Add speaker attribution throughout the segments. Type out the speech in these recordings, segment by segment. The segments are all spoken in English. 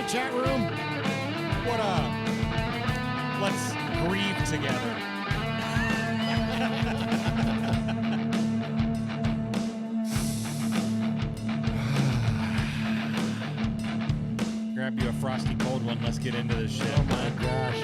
Speaker 1: chat room? What up? Let's grieve together. Grab you a frosty cold one. Let's get into this shit.
Speaker 2: Oh my gosh.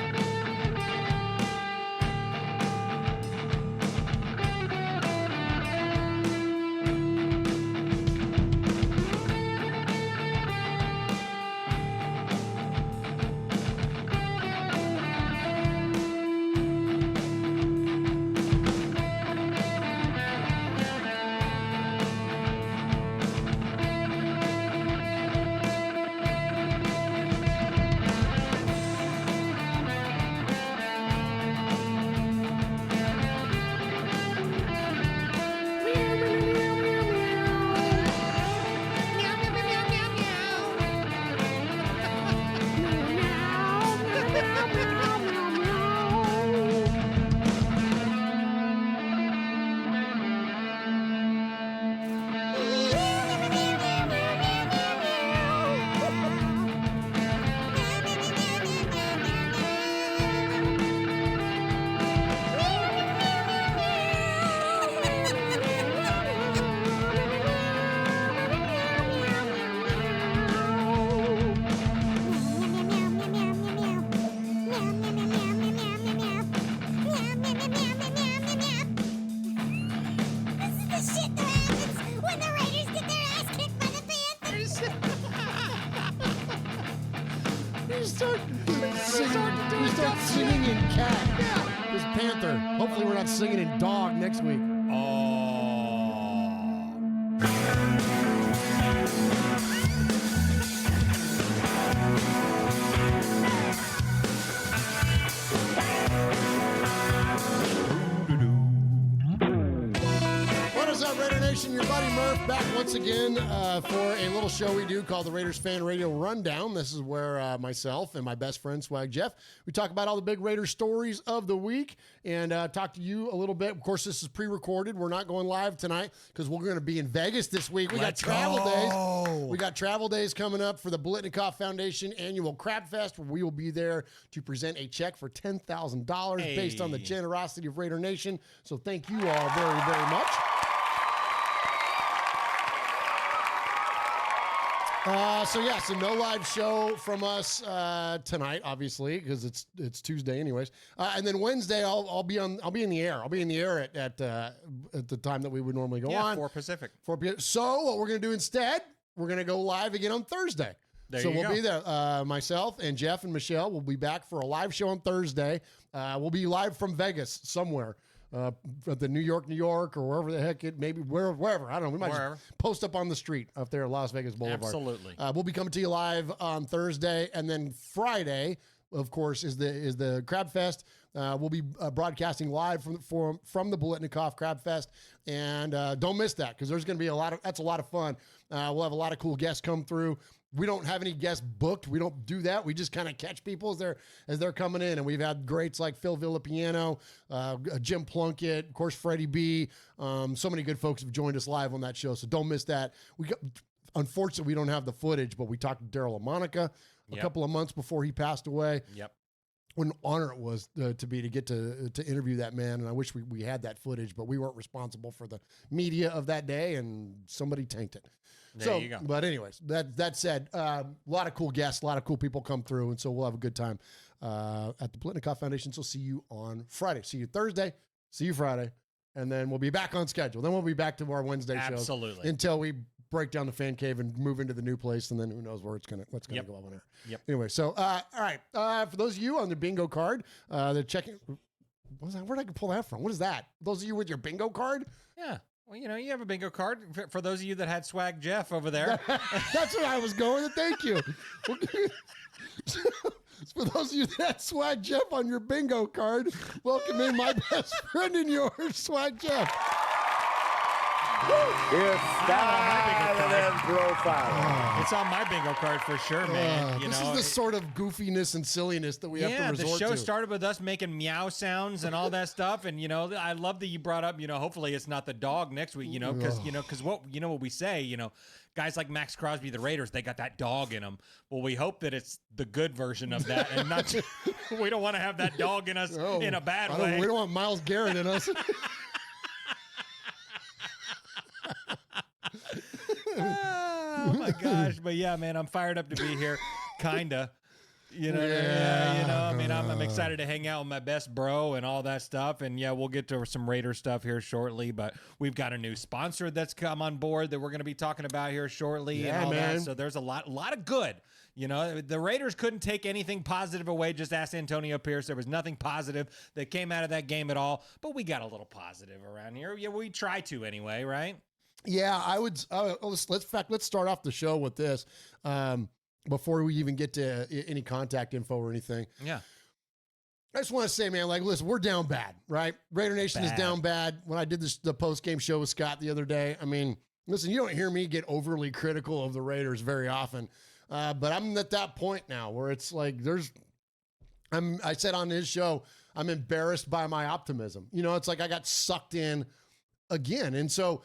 Speaker 2: We start singing in cat. Yeah. This Panther. Hopefully we're not singing in dog next week. What is up, Raider Nation? Your buddy Murf back once again for a little show we do called the Raiders Fan Radio Rundown. This is where myself and my best friend Swag Jeff, we talk about all the big Raider stories of the week and talk to you a little bit. Of course, this is pre-recorded. We're not going live tonight because we're going to be in Vegas this week. We got travel days. We got travel days coming up for the Blitnikoff Foundation annual Crab Fest, where we will be there to present a check for $10,000 based on the generosity of Raider Nation. So thank you all very, very much. So no live show from us tonight, obviously, because it's Tuesday, anyways. And then Wednesday, I'll be in the air. I'll be in the air at the time that we would normally go on.
Speaker 3: 4 Pacific.
Speaker 1: 4 p.m. So what we're gonna do instead, we're gonna go live again on Thursday. We'll be there. Myself and Jeff and Michelle will be back for a live show on Thursday. We'll be live from Vegas somewhere. At the New York, or wherever the heck it maybe wherever. I don't know. We might just post up on the street up there at Las Vegas Boulevard.
Speaker 3: Absolutely.
Speaker 1: We'll be coming to you live on Thursday, and then Friday, of course, is the Crab Fest. We'll be broadcasting live from the Blitnikoff Crab Fest, and don't miss that because there's going to be that's a lot of fun. We'll have a lot of cool guests come through. We don't have any guests booked. We don't do that. We just kind of catch people as they're coming in. And we've had greats like Phil Villapiano, Jim Plunkett, of course, Freddie B. So many good folks have joined us live on that show. So don't miss that. Unfortunately, we don't have the footage, but we talked to Daryl LaMonica a couple of months before he passed away.
Speaker 3: Yep.
Speaker 1: What an honor it was to get to interview that man. And I wish we had that footage, but we weren't responsible for the media of that day, and somebody tanked it.
Speaker 3: There you go.
Speaker 1: But anyways, that said, a lot of cool guests, a lot of cool people come through, and so we'll have a good time at the Blitnikoff Foundation. So see you on Friday. See you Thursday. See you Friday. And then we'll be back on schedule. Then we'll be back to our Wednesday shows.
Speaker 3: Absolutely.
Speaker 1: Until we break down the fan cave and move into the new place, and then who knows what's gonna go on there.
Speaker 3: Yep.
Speaker 1: Anyway, so all right. For those of you on the bingo card, they're checking. Where'd I pull that from? What is that? Those of you with your bingo card?
Speaker 3: Yeah. Well, you have a bingo card. For those of you that had Swag Jeff over there.
Speaker 1: That's where I was going. Thank you. For those of you that had Swag Jeff on your bingo card, welcome in my best friend and yours, Swag Jeff.
Speaker 4: Here's style and profile.
Speaker 3: It's on my bingo card for sure, man.
Speaker 1: This is the sort of goofiness and silliness that we have to resort to.
Speaker 3: The show started with us making meow sounds and all that stuff, and I love that you brought up. hopefully it's not the dog next week. Because what we say. Guys like Max Crosby, the Raiders, they got that dog in them. Well, we hope that it's the good version of that, and not. We don't want to have that dog in us in a bad way.
Speaker 1: We don't want Myles Garrett in us.
Speaker 3: Oh my gosh! But yeah, man, I'm fired up to be here. Kinda. I'm excited to hang out with my best bro and all that stuff. And yeah, we'll get to some Raider stuff here shortly, but we've got a new sponsor that's come on board that we're going to be talking about here shortly and all that. So there's a lot of good. The Raiders couldn't take anything positive away. Just ask Antonio Pierce. There was nothing positive that came out of that game at all, but we got a little positive around here. Yeah, we try to anyway, right?
Speaker 1: Yeah, I would. Let's start off the show with this. Before we even get to any contact info or anything.
Speaker 3: Yeah.
Speaker 1: I just want to say, man, listen, we're down bad, right? Raider Nation is down bad. When I did the post-game show with Scott the other day, listen, you don't hear me get overly critical of the Raiders very often. But I'm at that point now where it's like I said on his show, I'm embarrassed by my optimism. It's like I got sucked in again. And so,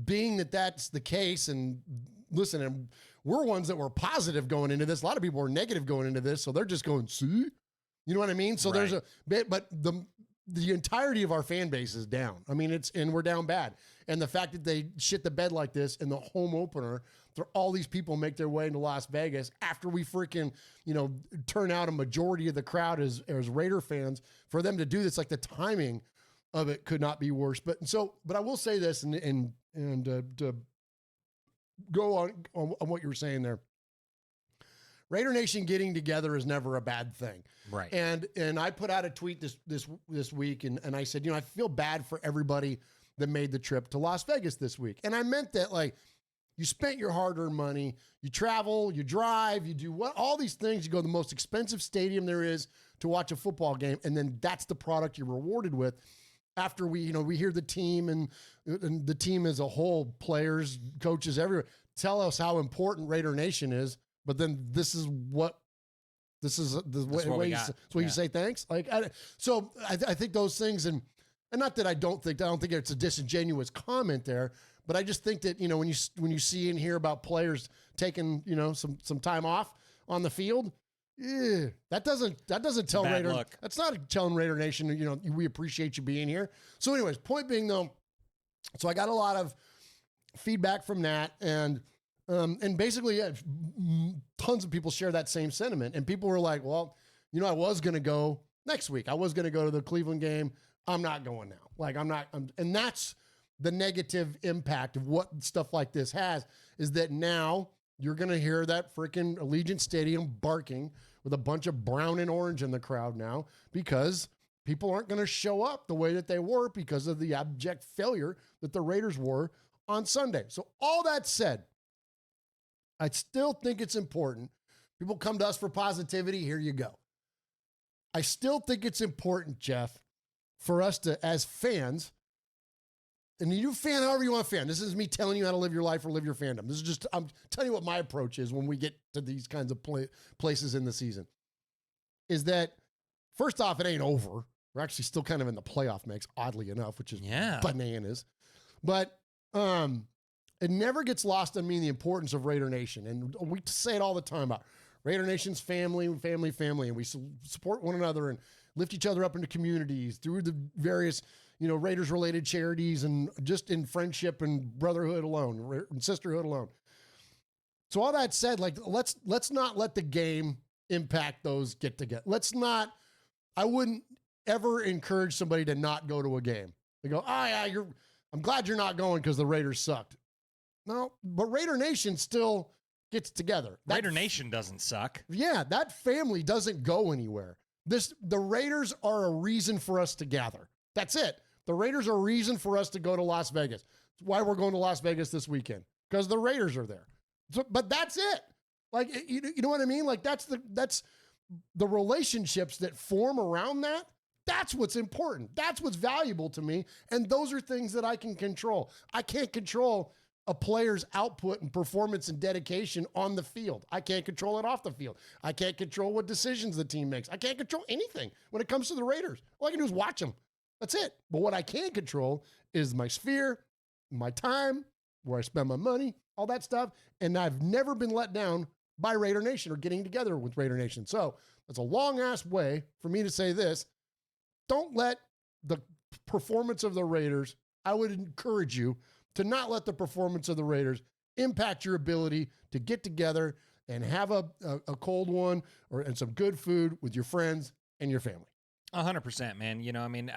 Speaker 1: being that that's the case, and listen, and we're ones that were positive going into this. A lot of people were negative going into this. So they're just going, see? You know what I mean? So there's a bit, but the entirety of our fan base is down. And we're down bad. And the fact that they shit the bed like this in the home opener, all these people make their way into Las Vegas after we freaking, turn out a majority of the crowd as Raider fans, for them to do this, like the timing of it could not be worse. But I will say this and to go on what you were saying there. Raider Nation getting together is never a bad thing.
Speaker 3: Right.
Speaker 1: And I put out a tweet this week and I said, I feel bad for everybody that made the trip to Las Vegas this week. And I meant that, you spent your hard-earned money, you travel, you drive, you do all these things, you go to the most expensive stadium there is to watch a football game, and then that's the product you're rewarded with. After we hear the team and the team as a whole, players, coaches, everywhere, tell us how important Raider Nation is, but then this is the way you say thanks. I think those things, and not that I don't think it's a disingenuous comment there, but I just think that when you see and hear about players taking some time off on the field. Yeah, that doesn't tell Raider.
Speaker 3: Look.
Speaker 1: That's not telling Raider Nation, we appreciate you being here. So anyways, point being though, so I got a lot of feedback from that, and basically tons of people share that same sentiment. And people were like, well, I was going to go next week. I was going to go to the Cleveland game. I'm not going now. And that's the negative impact of what stuff like this has, is that now you're going to hear that freaking Allegiant Stadium barking with a bunch of brown and orange in the crowd now, because people aren't going to show up the way that they were because of the abject failure that the Raiders were on Sunday. So all that said, I still think it's important. People come to us for positivity. Here you go. I still think it's important, Jeff, for us to, as fans, and you fan however you want to fan. This is me telling you how to live your life or live your fandom. This is just, I'm telling you what my approach is when we get to these kinds of places in the season. Is that, first off, it ain't over. We're actually still kind of in the playoff mix, oddly enough, which is bananas. But it never gets lost on me the importance of Raider Nation. And we say it all the time about Raider Nation's family, and we support one another and lift each other up into communities through the various Raiders-related charities, and just in friendship and brotherhood alone, and sisterhood alone. So all that said, let's not let the game impact those get together. I wouldn't ever encourage somebody to not go to a game. They go, I'm glad you're not going because the Raiders sucked. No, but Raider Nation still gets together.
Speaker 3: Raider Nation doesn't suck.
Speaker 1: Yeah, that family doesn't go anywhere. The Raiders are a reason for us to gather. That's it. The Raiders are a reason for us to go to Las Vegas. That's why we're going to Las Vegas this weekend, because the Raiders are there. But that's it. You know what I mean? That's the relationships that form around that That's what's important. That's what's valuable to me. And those are things that I can control. I can't control a player's output and performance and dedication on the field. I can't control it off the field. I can't control what decisions the team makes. I can't control anything when it comes to the Raiders. All I can do is watch them. That's it. But what I can control is my sphere, my time, where I spend my money, all that stuff. And I've never been let down by Raider Nation or getting together with Raider Nation. So that's a long-ass way for me to say this. Don't let the performance of the Raiders, I would encourage you to not let the performance of the Raiders impact your ability to get together and have a cold one and some good food with your friends and your family.
Speaker 3: 100%, man. You know, I mean,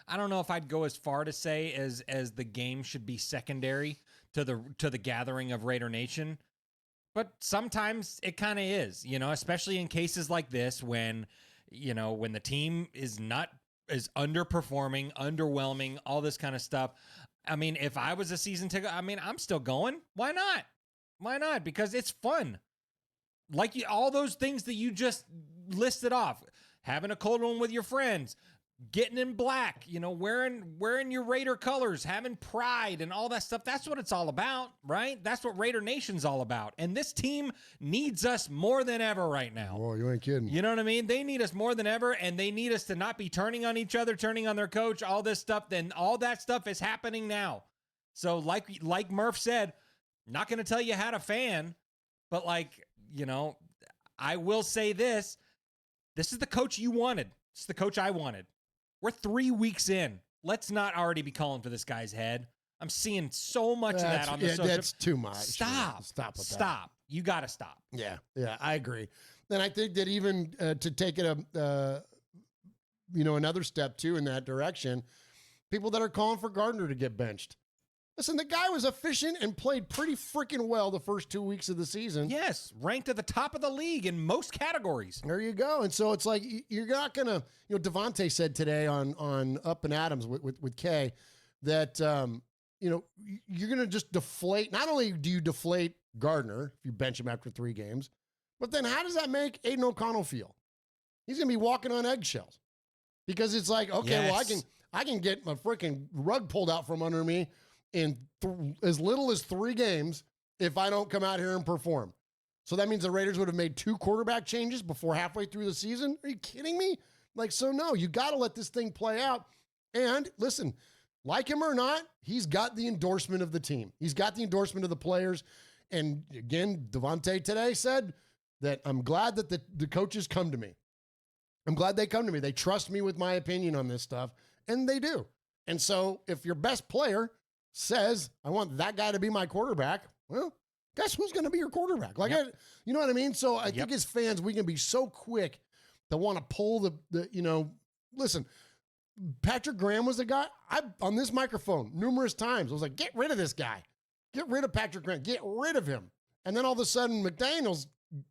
Speaker 3: I don't know if I'd go as far to say as the game should be secondary to the gathering of Raider Nation, but sometimes it kind of is, you know, especially in cases like this when, you know, when the team is underperforming, underwhelming, all this kind of stuff. I mean, if I was a season ticket, I mean, I'm still going. Why not? Why not? Because it's fun. Like all those things that you just listed off, having a cold one with your friends, getting in black, you know, wearing your Raider colors, having pride and all that stuff. That's what it's all about, right? That's what Raider Nation's all about. And this team needs us more than ever right now.
Speaker 1: Oh, you ain't kidding.
Speaker 3: You know what I mean? They need us more than ever, and they need us to not be turning on each other, turning on their coach, all this stuff. Then all that stuff is happening now. So like Murf said, not going to tell you how to fan, but like, you know, I will say this. This is the coach you wanted. It's the coach I wanted. We're 3 weeks in. Let's not already be calling for this guy's head. I'm seeing so much of that on the social.
Speaker 1: That's too much.
Speaker 3: Stop.
Speaker 1: Stop with that.
Speaker 3: Stop. You got to stop.
Speaker 1: Yeah, I agree. And I think that even to take it another step too in that direction, people that are calling for Gardner to get benched. Listen, the guy was efficient and played pretty freaking well the first 2 weeks of the season.
Speaker 3: Yes, ranked at the top of the league in most categories.
Speaker 1: There you go. And so it's like you're not going to, you know, Devontae said today on Up and Adams with Kay that, you know, you're going to just deflate. Not only do you deflate Gardner if you bench him after 3 games, but then how does that make Aiden O'Connell feel? He's going to be walking on eggshells because it's like, okay,
Speaker 3: yes.
Speaker 1: well, I can get my freaking rug pulled out from under me in as little as 3 games if I don't come out here and perform. So that means the Raiders would have made 2 quarterback changes before halfway through the season. Are you kidding me? Like, so no, you got to let this thing play out. And listen, like him or not, he's got the endorsement of the team. He's got the endorsement of the players. And again, Devontae today said that I'm glad that the coaches come to me. I'm glad they come to me. They trust me with my opinion on this stuff, and they do. And so if your best player says, I want that guy to be my quarterback, well, guess who's going to be your quarterback? Like,
Speaker 3: Yep.
Speaker 1: You know what I mean? So I think as fans, we can be so quick to want to pull the you know, listen, Patrick Graham was the guy, on this microphone numerous times, I was like, get rid of this guy. Get rid of Patrick Graham. Get rid of him. And then all of a sudden, McDaniels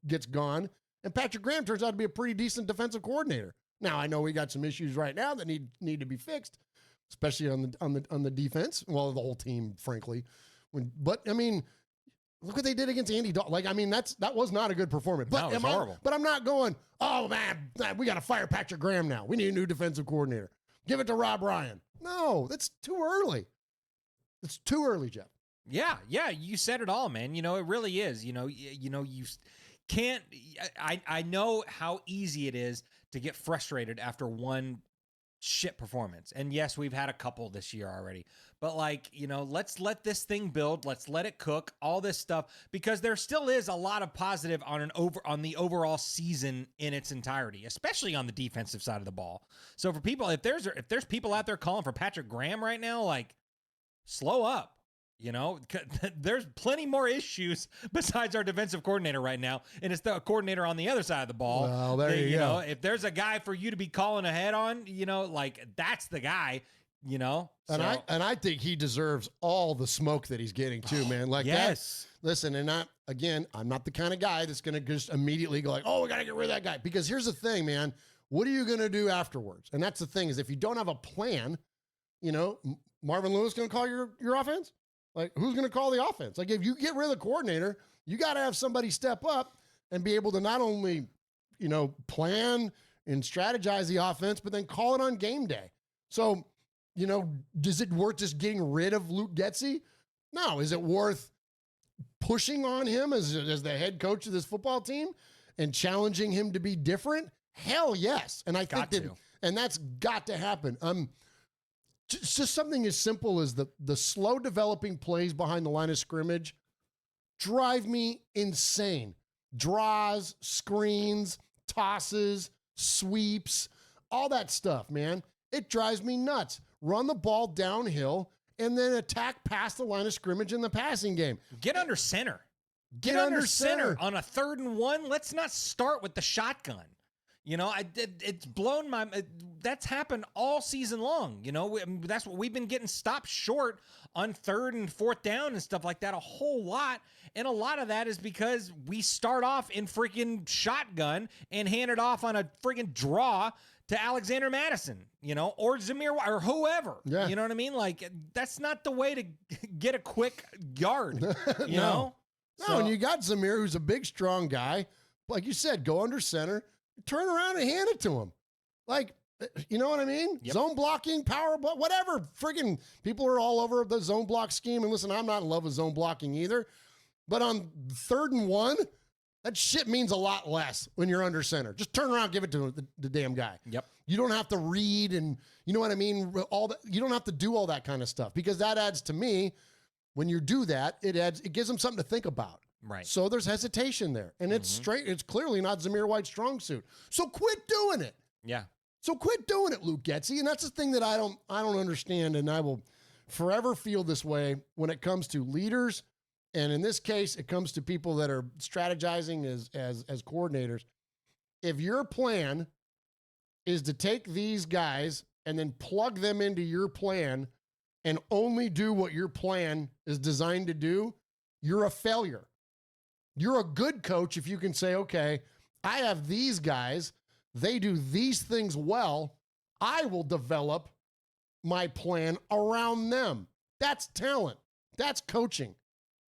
Speaker 1: gets gone, and Patrick Graham turns out to be a pretty decent defensive coordinator. Now, I know we got some issues right now that need to be fixed, especially on the defense. Well, the whole team, frankly. But I mean, look what they did against Andy Dalton. Like, I mean, that was not a good performance. But
Speaker 3: No, it was horrible.
Speaker 1: But I'm not going, oh man, we got to fire Patrick Graham now. We need a new defensive coordinator. Give it to Rob Ryan. No, that's too early. It's too early, Jeff.
Speaker 3: Yeah, you said it all, man. You know, it really is. You can't. I know how easy it is to get frustrated after one shit performance. And yes, we've had a couple this year already. But like, you know, let's let this thing build. Let's let it cook, all this stuff, because there still is a lot of positive on the overall season in its entirety, especially on the defensive side of the ball. So for people, if there's people out there calling for Patrick Graham right now, like, slow up. You know, there's plenty more issues besides our defensive coordinator right now, and it's the coordinator on the other side of the ball.
Speaker 1: Well, there you go.
Speaker 3: Know, if there's a guy for you to be calling ahead on, you know, like, that's the guy. You know,
Speaker 1: and I think he deserves all the smoke that he's getting too, man. Like,
Speaker 3: yes.
Speaker 1: Listen, and I'm not the kind of guy that's going to just immediately go like, oh, we got to get rid of that guy. Because here's the thing, man. What are you going to do afterwards? And that's the thing, is if you don't have a plan, you know, Marvin Lewis going to call your offense? Like, who's going to call the offense? Like, if you get rid of the coordinator, you got to have somebody step up and be able to not only, you know, plan and strategize the offense, but then call it on game day. So, does it worth just getting rid of Luke Getsy? No. Is it worth pushing on him as the head coach of this football team and challenging him to be different? Hell yes. And I think that's got to happen. Just something as simple as the slow developing plays behind the line of scrimmage drive me insane. Draws, screens, tosses, sweeps, all that stuff, man. It drives me nuts. Run the ball downhill and then attack past the line of scrimmage in the passing game.
Speaker 3: Get under center.
Speaker 1: Get under center.
Speaker 3: On a 3rd and 1. Let's not start with the shotgun. It's blown my. That's happened all season long. That's what we've been getting stopped short on 3rd and 4th down and stuff like that a whole lot. And a lot of that is because we start off in freaking shotgun and hand it off on a freaking draw to Alexander Madison, or Zamir or whoever.
Speaker 1: Yeah.
Speaker 3: You know what I mean? Like, that's not the way to get a quick yard, you know?
Speaker 1: No, and you got Zamir, who's a big, strong guy. Like you said, go under center, turn around and hand it to him. Like, you know what I mean?
Speaker 3: Yep.
Speaker 1: Zone blocking, power block, whatever. Friggin' people are all over the zone block scheme. And listen, I'm not in love with zone blocking either. But on 3rd and 1, that shit means a lot less when you're under center. Just turn around, give it to the damn guy.
Speaker 3: Yep.
Speaker 1: You don't have to read and, you know what I mean? You don't have to do all that kind of stuff because that adds to me, when you do that, it gives them something to think about.
Speaker 3: Right.
Speaker 1: So there's hesitation there. And it's clearly not Zamir White's strong suit. So quit doing it.
Speaker 3: Yeah.
Speaker 1: So quit doing it, Luke Getsy. And that's the thing that I don't understand. And I will forever feel this way when it comes to leaders. And in this case, it comes to people that are strategizing as coordinators. If your plan is to take these guys and then plug them into your plan and only do what your plan is designed to do, you're a failure. You're a good coach if you can say, okay, I have these guys, they do these things well, I will develop my plan around them. That's talent. That's coaching.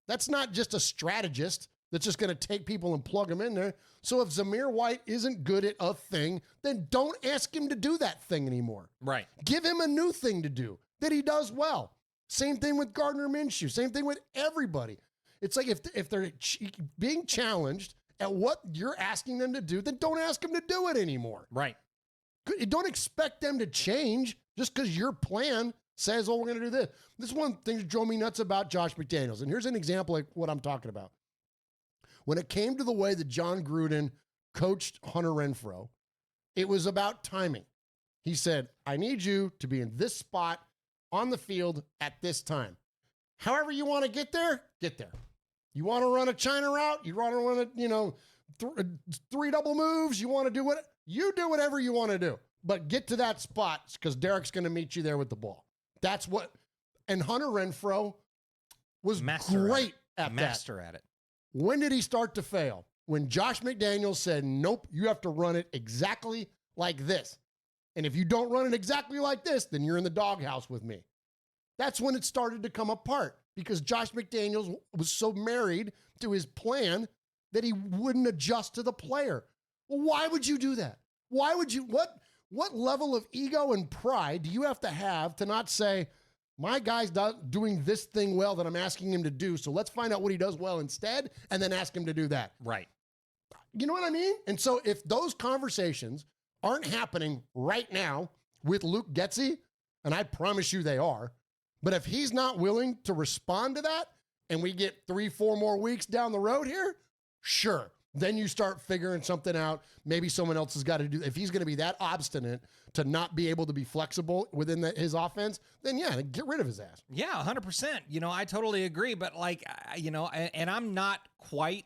Speaker 1: That's not just a strategist that's just going to take people and plug them in there. So if Zamir White isn't good at a thing, then don't ask him to do that thing anymore.
Speaker 3: Right.
Speaker 1: Give him a new thing to do that he does well. Same thing with Gardner Minshew. Same thing with everybody. It's like if they're being challenged at what you're asking them to do, then don't ask them to do it anymore.
Speaker 3: Right.
Speaker 1: Don't expect them to change just because your plan says, oh, we're going to do this. This is one thing that drove me nuts about Josh McDaniels. And here's an example of what I'm talking about. When it came to the way that John Gruden coached Hunter Renfrow, it was about timing. He said, I need you to be in this spot on the field at this time. However you want to get there, get there. You want to run a China route? You want to run a, three double moves? You want to do what? You do whatever you want to do. But get to that spot because Derek's going to meet you there with the ball. That's what, and Hunter Renfrow was great at that.
Speaker 3: Master at it.
Speaker 1: When did he start to fail? When Josh McDaniels said, nope, you have to run it exactly like this. And if you don't run it exactly like this, then you're in the doghouse with me. That's when it started to come apart because Josh McDaniels was so married to his plan that he wouldn't adjust to the player. Well, why would you do that? Why would you, what level of ego and pride do you have to not say, my guy's not doing this thing well that I'm asking him to do, so let's find out what he does well instead and then ask him to do that.
Speaker 3: Right.
Speaker 1: You know what I mean? And so if those conversations aren't happening right now with Luke Getsy, and I promise you they are, but if he's not willing to respond to that and we get 3-4 more weeks down the road here, sure. Then you start figuring something out. Maybe someone else has got to do. If he's going to be that obstinate to not be able to be flexible within his offense, then yeah, get rid of his ass.
Speaker 3: Yeah, 100%. I totally agree. But and I'm not quite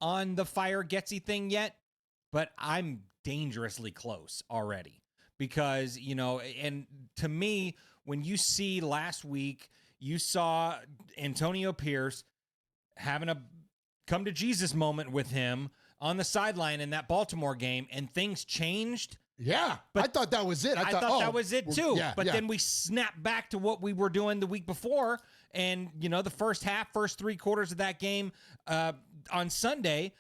Speaker 3: on the fire Getsy thing yet, but I'm dangerously close already because, and to me, when you see last week, you saw Antonio Pierce having a come to Jesus moment with him on the sideline in that Baltimore game, and things changed.
Speaker 1: Yeah, but I thought that was it.
Speaker 3: I thought that was it too.
Speaker 1: Yeah,
Speaker 3: but then we snapped back to what we were doing the week before, and the first 3 quarters of that game on Sunday,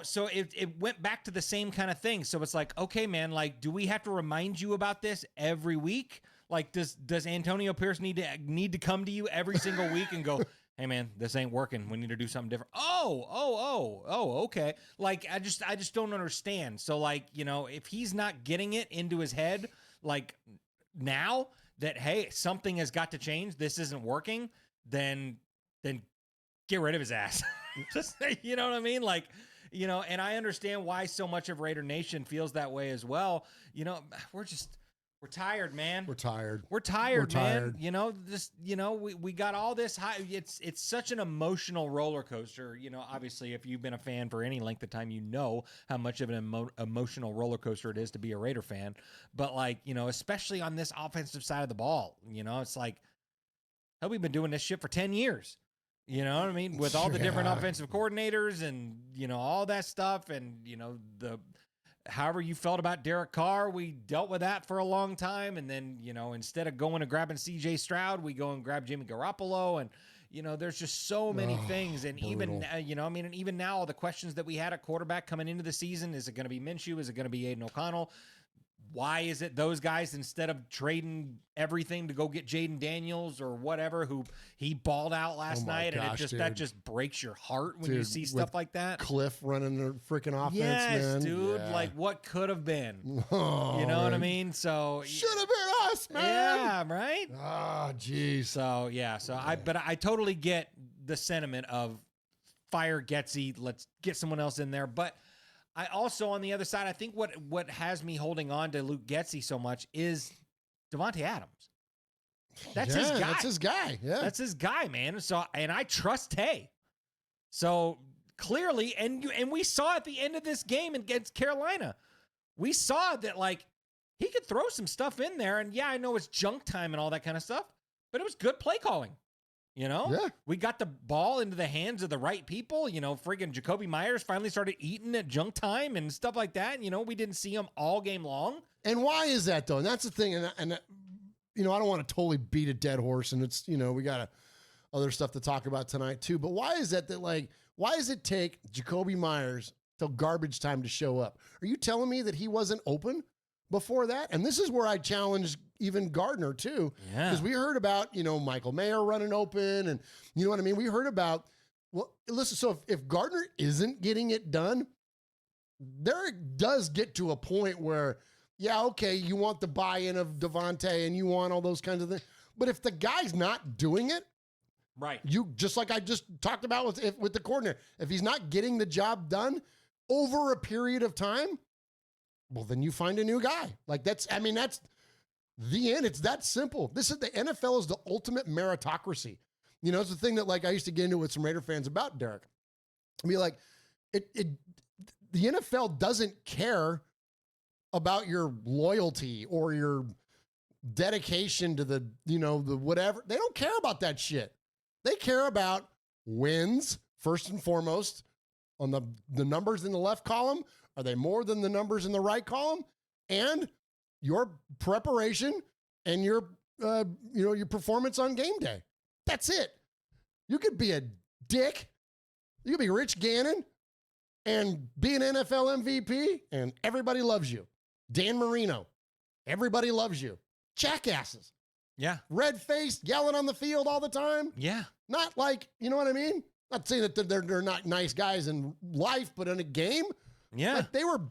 Speaker 3: so it went back to the same kind of thing. So it's like, okay, man, like, do we have to remind you about this every week? Like, does Antonio Pierce need to come to you every single week and go, hey man, this ain't working. We need to do something different. Oh, okay. Like, I just don't understand. So like, if he's not getting it into his head, like now that, hey, something has got to change, this isn't working, then get rid of his ass. Just, you know what I mean? Like, and I understand why so much of Raider Nation feels that way as well. We're tired, man.
Speaker 1: We're tired.
Speaker 3: We're tired, man. We got all this high. It's such an emotional roller coaster. Obviously, if you've been a fan for any length of time, you know how much of an emotional roller coaster it is to be a Raider fan. But like, especially on this offensive side of the ball, it's like, hell, we've been doing this shit for 10 years. You know what I mean? With all the different offensive coordinators and, all that stuff and, however you felt about Derek Carr, we dealt with that for a long time. And then, instead of going and grabbing CJ Stroud, we go and grab Jimmy Garoppolo. And, there's just so many things. And brutal. Even, and even now, all the questions that we had at quarterback coming into the season, is it going to be Minshew? Is it going to be Aiden O'Connell? Why is it those guys, instead of trading everything to go get Jaden Daniels or whatever, who he balled out last night, and that just breaks your heart when you see stuff like that.
Speaker 1: Cliff running the freaking offense,
Speaker 3: man.
Speaker 1: Dude.
Speaker 3: Yeah. Like, what could have been? You know what I mean? So
Speaker 1: should have been us, man.
Speaker 3: Yeah, right.
Speaker 1: Oh, jeez.
Speaker 3: So yeah. So I totally get the sentiment of fire Getsy. Let's get someone else in there, but. I also, on the other side, I think what has me holding on to Luke Getsy so much is Devontae Adams. That's his guy.
Speaker 1: That's his guy. Yeah.
Speaker 3: That's his guy, man. So, and I trust Tay. So clearly, and we saw at the end of this game against Carolina, we saw that, like, he could throw some stuff in there. And yeah, I know it's junk time and all that kind of stuff, but it was good play calling.
Speaker 1: Yeah.
Speaker 3: We got the ball into the hands of the right people. Friggin' Jacoby Myers finally started eating at junk time and stuff like that. We didn't see him all game long.
Speaker 1: And why is that, though? And that's the thing. And I don't want to totally beat a dead horse. And it's, we got other stuff to talk about tonight, too. But why is that, like, why does it take Jacoby Myers till garbage time to show up? Are you telling me that he wasn't open before that? And this is where I challenge even Gardner too. Yeah. Because we heard about, Michael Mayer running open and you know what I mean? We heard about, well, listen, so if Gardner isn't getting it done, there does get to a point where, yeah, okay, you want the buy-in of Devontae and you want all those kinds of things. But if the guy's not doing it,
Speaker 3: right,
Speaker 1: you just like I just talked about with the coordinator, if he's not getting the job done over a period of time, well, then you find a new guy. Like that's the end. It's that simple. The NFL is the ultimate meritocracy. It's the thing that like I used to get into with some Raider fans about Derek. I mean, like the NFL doesn't care about your loyalty or your dedication to the whatever. They don't care about that shit. They care about wins first and foremost. On the numbers in the left column, are they more than the numbers in the right column? And your preparation and your performance on game day. That's it. You could be a dick. You could be Rich Gannon and be an NFL MVP and everybody loves you. Dan Marino, everybody loves you. Jackasses.
Speaker 3: Yeah.
Speaker 1: Red-faced, yelling on the field all the time.
Speaker 3: Yeah.
Speaker 1: Not like, you know what I mean? Not saying that they're not nice guys in life, but in a game,
Speaker 3: yeah,
Speaker 1: like they were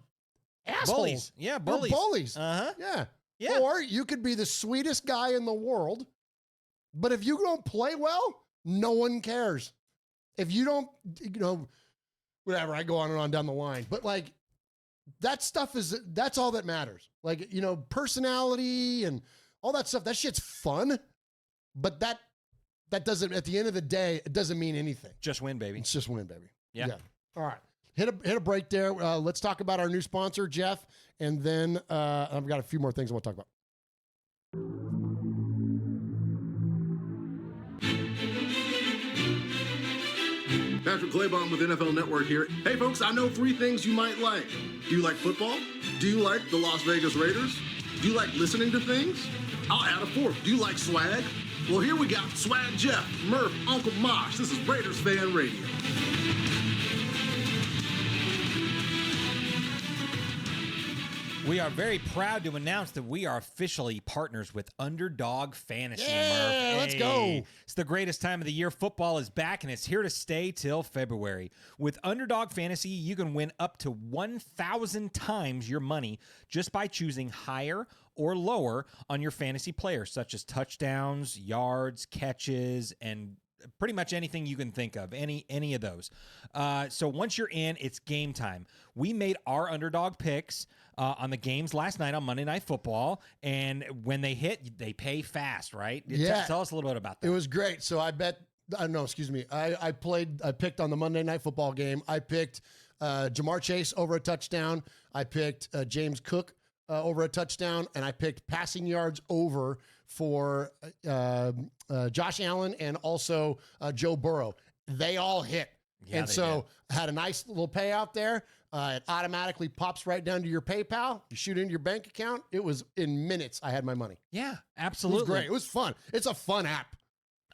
Speaker 1: assholes.
Speaker 3: Bullies. Yeah, bullies.
Speaker 1: Bullies.
Speaker 3: Uh-huh.
Speaker 1: Yeah.
Speaker 3: Yeah.
Speaker 1: Or you could be the sweetest guy in the world, but if you don't play well, no one cares. If you don't, whatever, I go on and on down the line. But like that stuff that's all that matters. Like, personality and all that stuff, that shit's fun, but that doesn't, at the end of the day, it doesn't mean anything.
Speaker 3: Just win, baby.
Speaker 1: It's just win, baby.
Speaker 3: Yeah.
Speaker 1: All right. Hit a break there. Let's talk about our new sponsor, Jeff, and then I've got a few more things I want to talk about.
Speaker 5: Patrick Claybon with NFL Network here. Hey folks, I know 3 things you might like. Do you like football? Do you like the Las Vegas Raiders? Do you like listening to things? I'll add a 4th. Do you like swag? Well, here we got Swag Jeff, Murf, Uncle Mosh. This is Raiders Fan Radio.
Speaker 3: We are very proud to announce that we are officially partners with Underdog Fantasy.
Speaker 1: Yeah,
Speaker 3: Murph.
Speaker 1: let's go.
Speaker 3: It's the greatest time of the year. Football is back, and it's here to stay till February. With Underdog Fantasy, you can win up to 1,000 times your money just by choosing higher or lower on your fantasy players, such as touchdowns, yards, catches, and pretty much anything you can think of, any of those. So once you're in, it's game time. We made our underdog picks on the games last night on Monday Night Football, and when they hit, they pay fast, right?
Speaker 1: Yeah.
Speaker 3: Tell us a little bit about that.
Speaker 1: It was great. So I picked on the Monday Night Football game. I picked Jamar Chase over a touchdown. I picked James Cook over a touchdown, and I picked passing yards over for Josh Allen and also Joe Burrow. They all hit.
Speaker 3: Yeah,
Speaker 1: and so I had a nice little payout there. It automatically pops right down to your PayPal. You shoot into your bank account. It was in minutes. I had my money.
Speaker 3: Yeah,
Speaker 1: It
Speaker 3: absolutely.
Speaker 1: was great. It was fun. It's a fun app.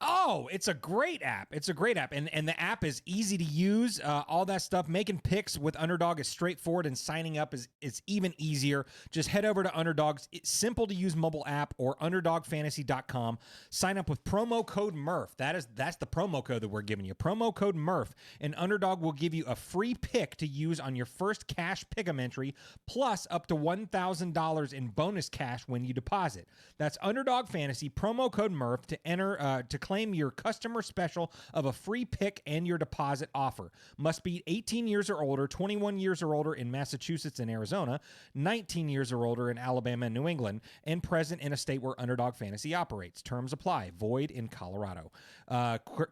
Speaker 3: Oh, it's a great app. It's a great app. And the app is easy to use. All that stuff. Making picks with Underdog is straightforward, and signing up is even easier. Just head over to Underdog's simple to use mobile app or underdogfantasy.com. Sign up with promo code Murph. That's the promo code that we're giving you. Promo code Murph. And Underdog will give you a free pick to use on your first cash pick'em entry, plus up to $1,000 in bonus cash when you deposit. That's Underdog Fantasy, promo code Murph to enter to claim your customer special of a free pick and your deposit offer. Must be 18 years or older, 21 years or older in Massachusetts and Arizona, 19 years or older in Alabama and New England, and present in a state where Underdog Fantasy operates. Terms apply. Void in Colorado.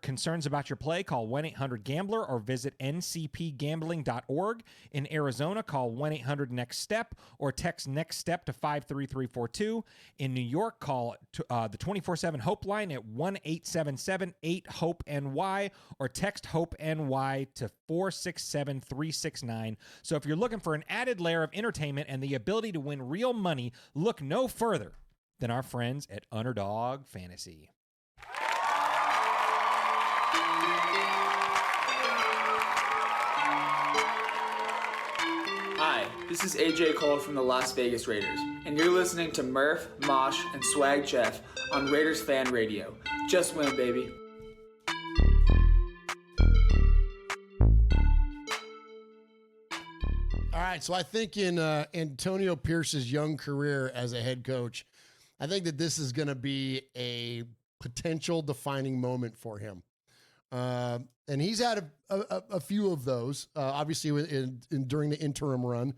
Speaker 3: Concerns about your play? Call 1-800-GAMBLER or visit ncpgambling.org. In Arizona, call 1-800-NEXT-STEP or text NEXT STEP to 53342. In New York, call the 24/7 Hope line at 1-877-8-HOPE-NY or text HOPE-NY to 467-369. So if you're looking for an added layer of entertainment and the ability to win real money, look no further than our friends at Underdog Fantasy.
Speaker 6: Hi, this is AJ Cole from the Las Vegas Raiders, and you're listening to Murf, Mosh, and Swag Jeff on Raiders Fan Radio. Just win, baby.
Speaker 1: All right, so I think in Antonio Pierce's young career as a head coach, I think that this is going to be a potential defining moment for him. And he's had a few of those. Obviously, during the interim run,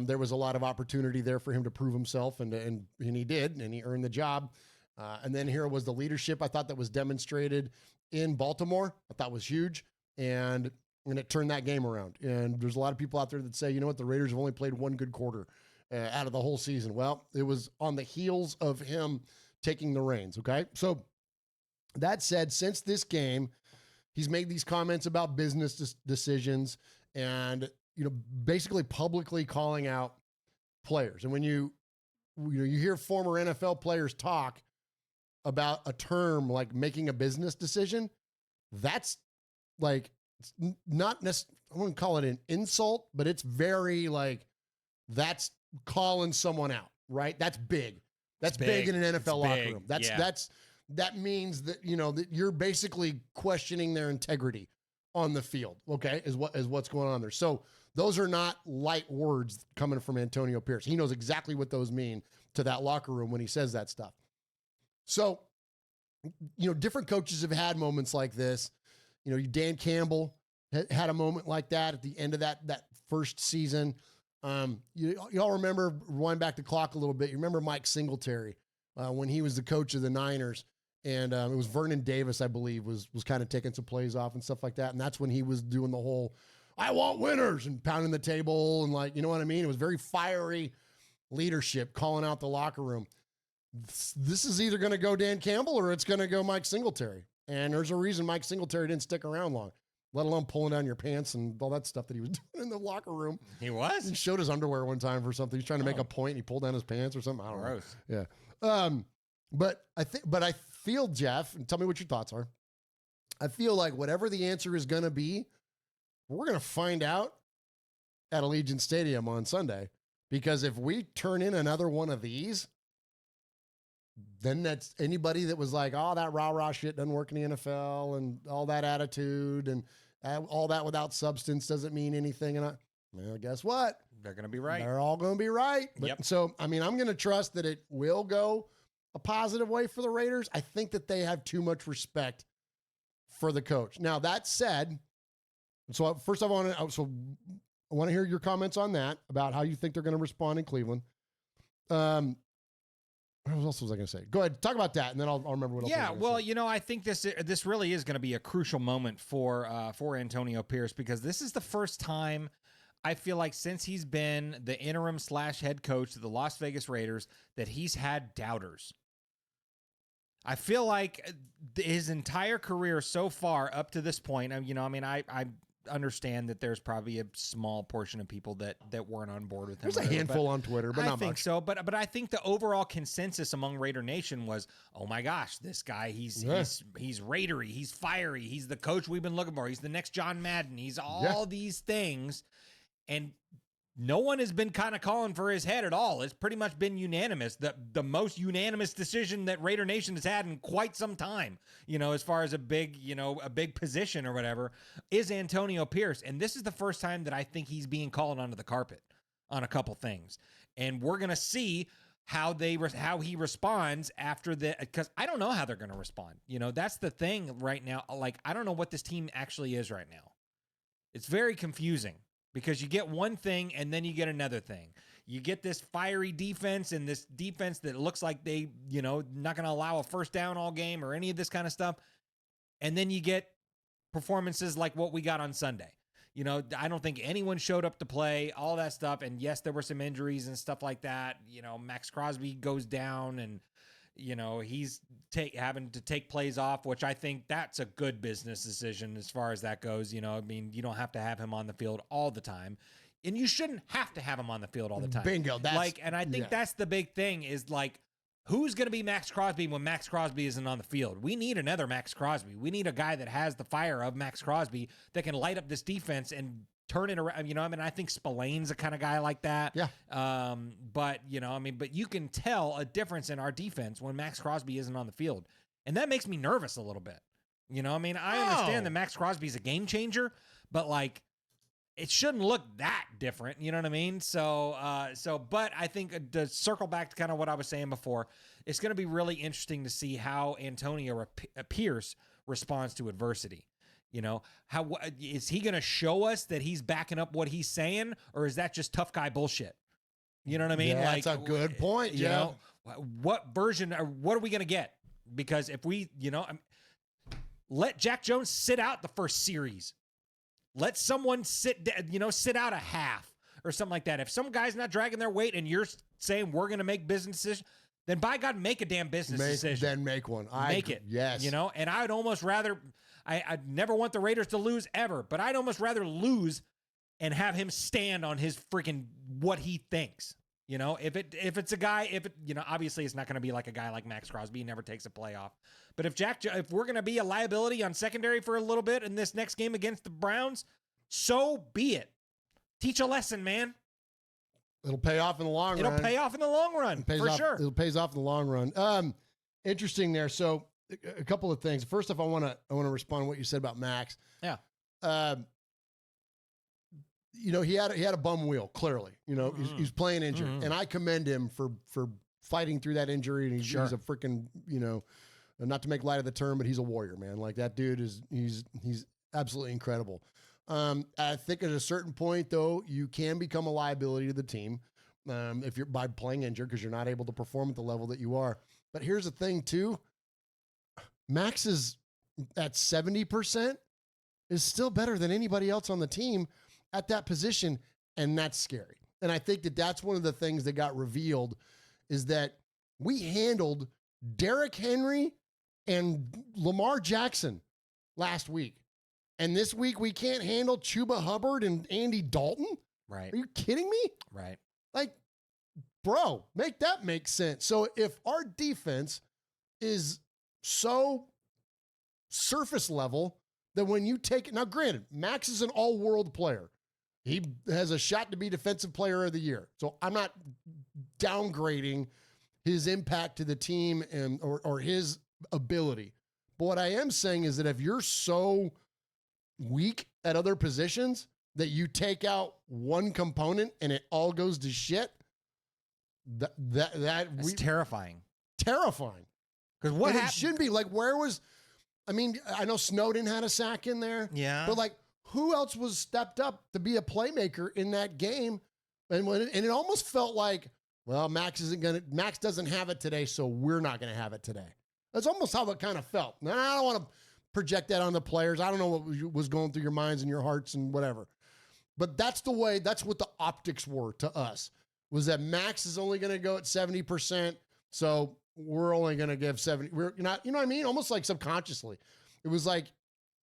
Speaker 1: there was a lot of opportunity there for him to prove himself, and he did, and he earned the job. And then here was the leadership I thought that was demonstrated in Baltimore. I thought was huge, and it turned that game around. And there's a lot of people out there that say, you know what, the Raiders have only played one good quarter out of the whole season. Well, it was on the heels of him taking the reins, okay? So that said, since this game, he's made these comments about business decisions and, basically publicly calling out players. And when you hear former NFL players talk about a term like making a business decision, that's like, it's not necessarily, I wouldn't call it an insult, but it's very like, that's calling someone out, right? That's big. That's big in an NFL locker room. That means that, that you're basically questioning their integrity on the field. Okay. Is what's going on there. So those are not light words coming from Antonio Pierce. He knows exactly what those mean to that locker room when he says that stuff. So, different coaches have had moments like this. Dan Campbell had a moment like that at the end of that first season. Y'all remember, rewind back the clock a little bit. You remember Mike Singletary when he was the coach of the Niners, and it was Vernon Davis, I believe, was kind of taking some plays off and stuff like that. And that's when he was doing the whole, I want winners, and pounding the table and like, you know what I mean? It was very fiery leadership, calling out the locker room. This is either going to go Dan Campbell or it's going to go Mike Singletary. And there's a reason Mike Singletary didn't stick around long, let alone pulling down your pants and all that stuff that he was doing in the locker room.
Speaker 3: He was?
Speaker 1: He showed his underwear one time for something. He's trying to make a point and he pulled down his pants or something. I don't know. Yeah. But I feel, Jeff, and tell me what your thoughts are. I feel like whatever the answer is going to be, we're going to find out at Allegiant Stadium on Sunday Because if we turn in another one of these, then that's anybody that was like, oh, that rah-rah shit doesn't work in the NFL and all that attitude and all that without substance doesn't mean anything. And well, guess what?
Speaker 3: They're going to be right.
Speaker 1: They're all going to be right. But So, I mean, I'm going to trust that it will go a positive way for the Raiders. I think that they have too much respect for the coach. Now, that said, so first I want to hear your comments on that, about how you think they're going to respond in Cleveland. What else was I going to say? Go ahead, talk about that, and then I'll remember what else.
Speaker 3: Yeah, well, say. I think this really is going to be a crucial moment for Antonio Pierce, because this is the first time I feel like since he's been the interim / head coach of the Las Vegas Raiders that he's had doubters. I feel like his entire career so far up to this point, I understand that there's probably a small portion of people that weren't on board with him.
Speaker 1: There's a handful on Twitter, but not much.
Speaker 3: I think so, but I think the overall consensus among Raider Nation was, oh my gosh, this guy, he's Raidery, he's fiery, he's the coach we've been looking for, he's the next John Madden, he's all these things, and no one has been kind of calling for his head at all. It's pretty much been unanimous. The most unanimous decision that Raider Nation has had in quite some time, as far as a big position or whatever, is Antonio Pierce. And this is the first time that I think he's being called onto the carpet on a couple things. And we're going to see how he responds after because I don't know how they're going to respond. That's the thing right now. Like, I don't know what this team actually is right now. It's very confusing. Because you get one thing and then you get another thing. You get this fiery defense and this defense that looks like they, not going to allow a first down all game or any of this kind of stuff. And then you get performances like what we got on Sunday. I don't think anyone showed up to play, all that stuff. And yes, there were some injuries and stuff like that. Max Crosby goes down and, he's having to take plays off, which I think that's a good business decision as far as that goes. You don't have to have him on the field all the time, and you shouldn't have to have him on the field all the time.
Speaker 1: Bingo.
Speaker 3: And I think that's the big thing is like, who's going to be Max Crosby when Max Crosby isn't on the field? We need another Max Crosby. We need a guy that has the fire of Max Crosby that can light up this defense and turn it around. I think Spillane's a kind of guy like that.
Speaker 1: Yeah.
Speaker 3: But you can tell a difference in our defense when Max Crosby isn't on the field. And that makes me nervous a little bit. I understand that Max Crosby's a game changer, but like, it shouldn't look that different. You know what I mean? So, but I think to circle back to kind of what I was saying before, it's going to be really interesting to see how Antonio Pierce responds to adversity. How is he going to show us that he's backing up what he's saying, or is that just tough guy bullshit? You know what I mean?
Speaker 1: Yeah, that's a good point.
Speaker 3: What version or what are we going to get? Because if we, let Jack Jones sit out the first series, let someone sit out a half or something like that. If some guy's not dragging their weight and you're saying we're going to make business decisions, then by God, make a damn business decision.
Speaker 1: Then make one.
Speaker 3: Make it.
Speaker 1: Yes.
Speaker 3: And I'd almost rather. I'd never want the Raiders to lose ever, but I'd almost rather lose and have him stand on his freaking what he thinks. If it's a guy, obviously it's not going to be like a guy like Max Crosby. He never takes a play off. But if we're going to be a liability on secondary for a little bit in this next game against the Browns, so be it. Teach a lesson, man.
Speaker 1: It'll pay off in the long run.
Speaker 3: It'll pay off in the long run, for sure.
Speaker 1: It pays off in the long run. Interesting there. So a couple of things. First off, I want to respond to what you said about Max.
Speaker 3: Yeah.
Speaker 1: He had a bum wheel, clearly. He's playing injured. And I commend him for fighting through that injury. And he's a freaking, not to make light of the term, but he's a warrior, man. Like, that dude he's absolutely incredible. I think at a certain point, though, you can become a liability to the team if you're by playing injured because you're not able to perform at the level that you are. But here's the thing, too. Max is at 70% is still better than anybody else on the team at that position, and that's scary. And I think that that's one of the things that got revealed is that we handled Derrick Henry and Lamar Jackson last week. And this week we can't handle Chuba Hubbard and Andy Dalton?
Speaker 3: Right.
Speaker 1: Are you kidding me?
Speaker 3: Right.
Speaker 1: Like, bro, make that make sense. So if our defense is so surface level that when you take it, now granted, Max is an all-world player. he has a shot to be defensive player of the year. So I'm not downgrading his impact to the team and or his ability. But what I am saying is that if you're so weak at other positions that you take out one component and it all goes to shit,
Speaker 3: That's terrifying.
Speaker 1: Terrifying.
Speaker 3: Because what
Speaker 1: it shouldn't be like, where was, I mean, I know Snowden had a sack in there.
Speaker 3: Yeah.
Speaker 1: But like, who else was stepped up to be a playmaker in that game? And it almost felt like, well, Max doesn't have it today, so we're not going to have it today. That's almost how it kind of felt. Now, I don't want to project that on the players. I don't know what was going through your minds and your hearts and whatever. But that's what the optics were to us, was that Max is only going to go at 70%. So we're only going to give 70. We're not, you know what I mean? Almost like subconsciously. It was like,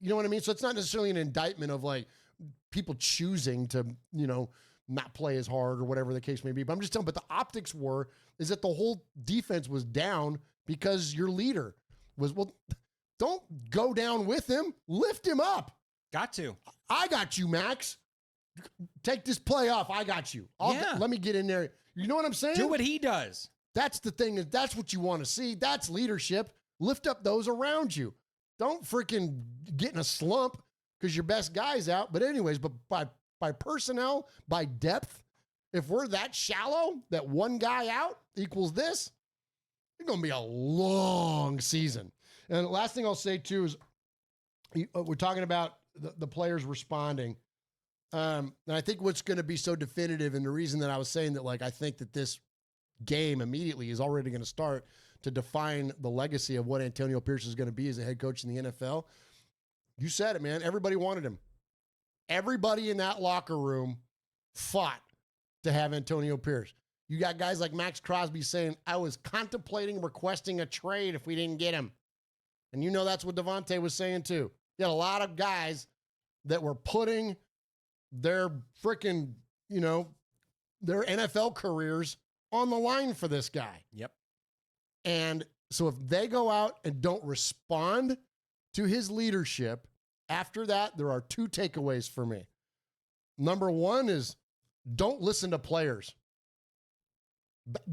Speaker 1: you know what I mean? So it's not necessarily an indictment of like people choosing to, not play as hard or whatever the case may be. But I'm just telling, but the optics is that the whole defense was down because your leader was, well, don't go down with him. Lift him up.
Speaker 3: Got to.
Speaker 1: I got you, Max. Take this play off. I got you. Let me get in there. You know what I'm saying?
Speaker 3: Do what he does.
Speaker 1: That's the thing. That's what you want to see. That's leadership. Lift up those around you. Don't freaking get in a slump because your best guy's out. But anyways, but by personnel, by depth, if we're that shallow, that one guy out equals this, it's going to be a long season. And the last thing I'll say, too, is we're talking about the players responding. And I think what's going to be so definitive, and the reason that I was saying that, like, I think that this game immediately is already going to start to define the legacy of what Antonio Pierce is going to be as a head coach in the NFL. You said it, man. Everybody wanted him. Everybody in that locker room fought to have Antonio Pierce. You got guys like Max Crosby saying, I was contemplating requesting a trade if we didn't get him. And you know that's what Devontae was saying too. You had a lot of guys that were putting their freaking, their NFL careers on the line for this guy.
Speaker 3: Yep.
Speaker 1: And so if they go out and don't respond to his leadership, after that, there are two takeaways for me. Number one is don't listen to players.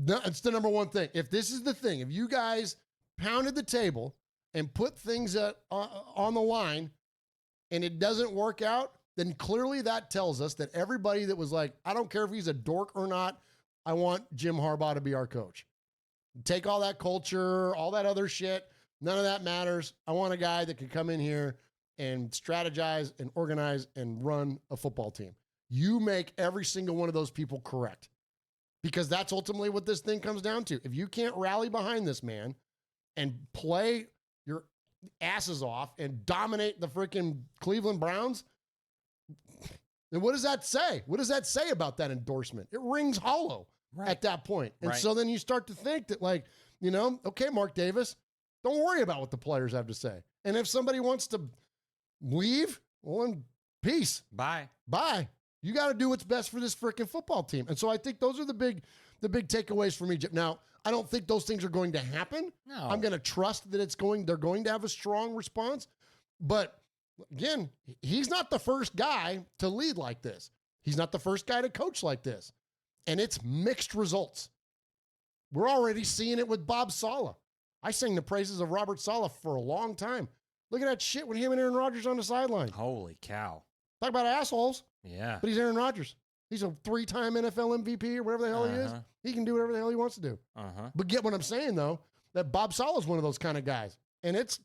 Speaker 1: It's the number one thing. If this is the thing, if you guys pounded the table and put things on the line and it doesn't work out, then clearly that tells us that everybody that was like, I don't care if he's a dork or not, I want Jim Harbaugh to be our coach. Take all that culture, all that other shit. None of that matters. I want a guy that can come in here and strategize and organize and run a football team. You make every single one of those people correct, because that's ultimately what this thing comes down to. If you can't rally behind this man and play your asses off and dominate the freaking Cleveland Browns, then what does that say? What does that say about that endorsement? It rings hollow at that point. And so then you start to think that, like, okay, Mark Davis, don't worry about what the players have to say. And if somebody wants to leave, well, then peace.
Speaker 3: Bye.
Speaker 1: You got to do what's best for this freaking football team. And so I think those are the big takeaways for me. Now, I don't think those things are going to happen.
Speaker 3: No.
Speaker 1: I'm going to trust that they're going to have a strong response. But again, he's not the first guy to lead like this. He's not the first guy to coach like this. And it's mixed results. We're already seeing it with Bob Saleh. I sang the praises of Robert Saleh for a long time. Look at that shit with him and Aaron Rodgers on the sideline.
Speaker 3: Holy cow.
Speaker 1: Talk about assholes.
Speaker 3: Yeah.
Speaker 1: But he's Aaron Rodgers. He's a 3-time NFL MVP or whatever the hell he is. He can do whatever the hell he wants to do. But get what I'm saying, though, that Bob Saleh is one of those kind of guys. And it's